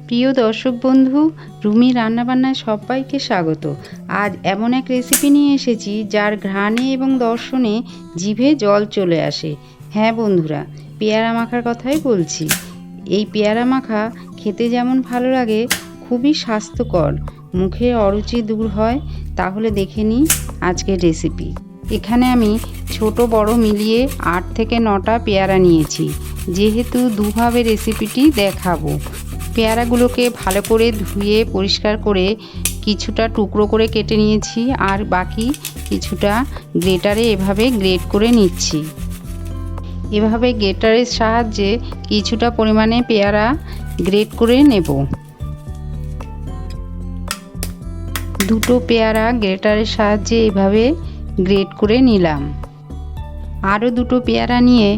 প্রিয় দর্শক বন্ধু, রুমি রান্নাবান্নায় সবাইকে স্বাগত। আজ এমন এক রেসিপি নিয়ে এসেছি যার ঘ্রাণে এবং দর্শনে জিভে জল চলে আসে। হ্যাঁ বন্ধুরা, পেয়ারা মাখার কথাই বলছি। এই পেয়ারা মাখা খেতে যেমন ভালো লাগে, খুবই স্বাস্থ্যকর, মুখে অরুচি দূর হয়। তাহলে দেখে নিই আজকের রেসিপি। এখানে আমি ছোট বড় মিলিয়ে 8 থেকে 9টা পেয়ারা নিয়েছি। যেহেতু দুভাবে রেসিপিটি দেখাবো, পেয়ারাগুলোকে ভালো করে ধুয়ে পরিষ্কার করে কিছুটা টুকরো করে কেটে নিয়েছি, আর বাকি কিছুটা গ্রেটারে এভাবে গ্রেট করে নিচ্ছি। এভাবে গ্রেটারের সাহায্যে কিছুটা পরিমাণে পেয়ারা গ্রেট করে নেব। দুটো পেয়ারা গ্রেটারের সাহায্যে এভাবে গ্রেট করে নিলাম। আরও দুটো পেয়ারা নিয়ে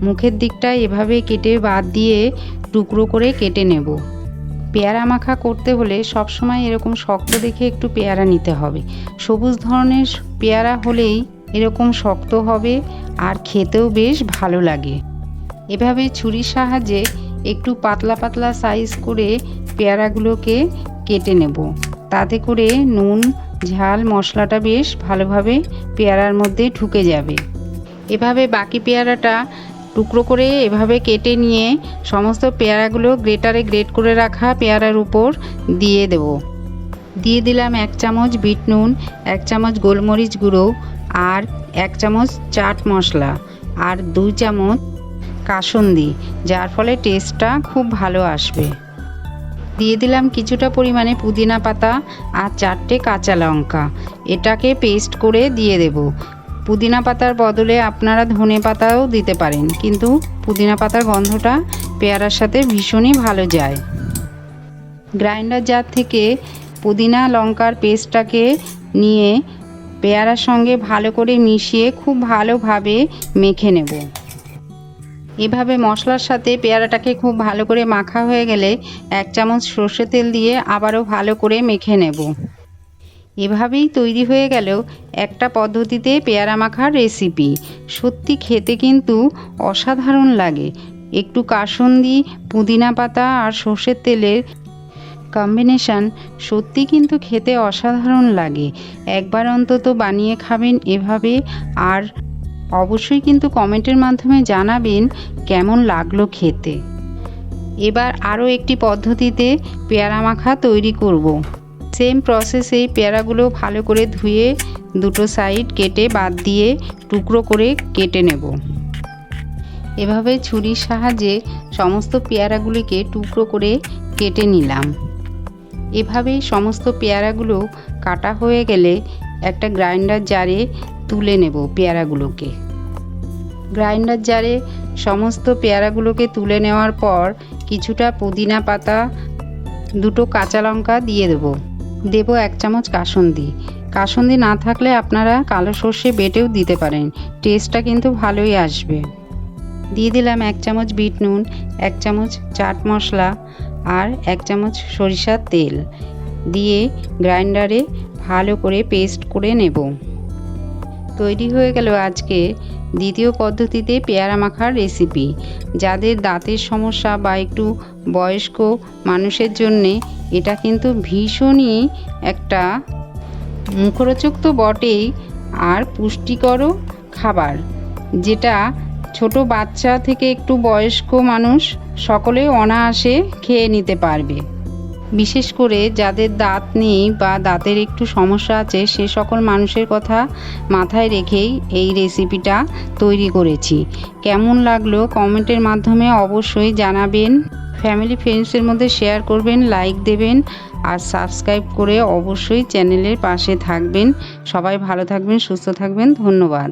মুখের দিকটা এভাবে কেটে বাদ দিয়ে টুকরো করে কেটে নেব। পেয়ারা মাখা করতে হলে সবসময় এরকম শক্ত দেখে একটু পেয়ারা নিতে হবে। সবুজ ধরনের পেয়ারা হলেই এরকম শক্ত হবে আর খেতেও বেশ ভালো লাগে। এভাবে ছুরির সাহায্যে একটু পাতলা পাতলা সাইজ করে পেয়ারাগুলোকে কেটে নেব। তাতে করে নুন ঝাল মশলাটা বেশ ভালোভাবে পেয়ারার মধ্যে ঢুকে যাবে। এভাবে বাকি পেয়ারাটা টুকরো করে এভাবে কেটে নিয়ে সমস্ত পেয়ারাগুলো গ্রেটারে গ্রেট করে রাখা পেয়ারার উপর দিয়ে দেব। দিয়ে দিলাম 1 চামচ বিট নুন, 1 চামচ গোলমরিচ গুঁড়ো, আর 1 চামচ চাট মশলা, আর 2 চামচ কাসুন্দি, যার ফলে টেস্টটা খুব ভালো আসবে। দিয়ে দিলাম কিছুটা পরিমাণে পুদিনা পাতা আর 4টে কাঁচা লঙ্কা। এটাকে পেস্ট করে দিয়ে দেব। পুদিনা পাতার বদলে আপনারা ধনে পাতাও দিতে পারেন, কিন্তু পুদিনা পাতার গন্ধটা পেয়ারার সাথে ভীষণই ভালো যায়। গ্রাইন্ডার জার থেকে পুদিনা লঙ্কার পেস্টটাকে নিয়ে পেয়ারার সঙ্গে ভালো করে মিশিয়ে খুব ভালোভাবে মেখে নেব। এভাবে মশলার সাথে পেয়ারাটাকে খুব ভালো করে মাখা হয়ে গেলে 1 চামচ সর্ষে তেল দিয়ে আবারও ভালো করে মেখে নেব। এভাবেই তৈরি হয়ে গেল একটা পদ্ধতিতে পেয়ারা মাখার রেসিপি। সত্যি খেতে কিন্তু অসাধারণ লাগে। একটু কাসুন্দি, পুদিনা পাতা আর সর্ষের তেলের কম্বিনেশন সত্যি কিন্তু খেতে অসাধারণ লাগে। একবার অন্তত বানিয়ে খাবেন এভাবে, আর অবশ্যই কিন্তু কমেন্টের মাধ্যমে জানাবেন কেমন লাগলো খেতে। এবার আরও একটি পদ্ধতিতে পেয়ারা মাখা তৈরি করব। সেম প্রসেসেই পেয়ারাগুলো ভালো করে ধুয়ে দুটো সাইড কেটে বাদ দিয়ে টুকরো করে কেটে নেব। এভাবে ছুরির সাহায্যে সমস্ত পেয়ারাগুলিকে টুকরো করে কেটে নিলাম। এভাবেই সমস্ত পেয়ারাগুলো কাটা হয়ে গেলে একটা গ্রাইন্ডার জারে তুলে নেব পেয়ারাগুলোকে। গ্রাইন্ডার জারে সমস্ত পেয়ারাগুলোকে তুলে নেওয়ার পর কিছুটা পুদিনা পাতা, দুটো কাঁচা লঙ্কা দিয়ে দেব। 1 চামচ কাসুন্দি। কাসুন্দি না থাকলে আপনারা কালো সর্ষে বেটেও দিতে পারেন, টেস্টটা কিন্তু ভালোই আসবে। দিয়ে দিলাম 1 চামচ বিট নুন, 1 চামচ চাট মশলা, আর 1 চামচ সরিষার তেল দিয়ে গ্রাইন্ডারে ভালো করে পেস্ট করে নেব। তৈরি হয়ে গেল আজকে দ্বিতীয় পদ্ধতিতে পেয়ারা মাখার রেসিপি। যাদের দাঁতের সমস্যা বা একটু বয়স্ক মানুষের জন্যে এটা কিন্তু ভীষণই একটা মুখরোচক তো বটেই, আর পুষ্টিকরও খাবার, যেটা ছোট বাচ্চা থেকে একটু বয়স্ক মানুষ সকলেই অনায়াসে খেয়ে নিতে পারবে। বিশেষ করে যাদের দাঁত নেই বা দাঁতের একটু সমস্যা আছে, সে সকল মানুষের কথা মাথায় রেখেই এই রেসিপিটা তৈরি করেছি। কেমন লাগলো কমেন্টের মাধ্যমে অবশ্যই জানাবেন। ফ্যামিলি ফ্রেন্ডসের মধ্যে শেয়ার করবেন, লাইক দেবেন, আর সাবস্ক্রাইব করে অবশ্যই চ্যানেলের পাশে থাকবেন। সবাই ভালো থাকবেন, সুস্থ থাকবেন। ধন্যবাদ।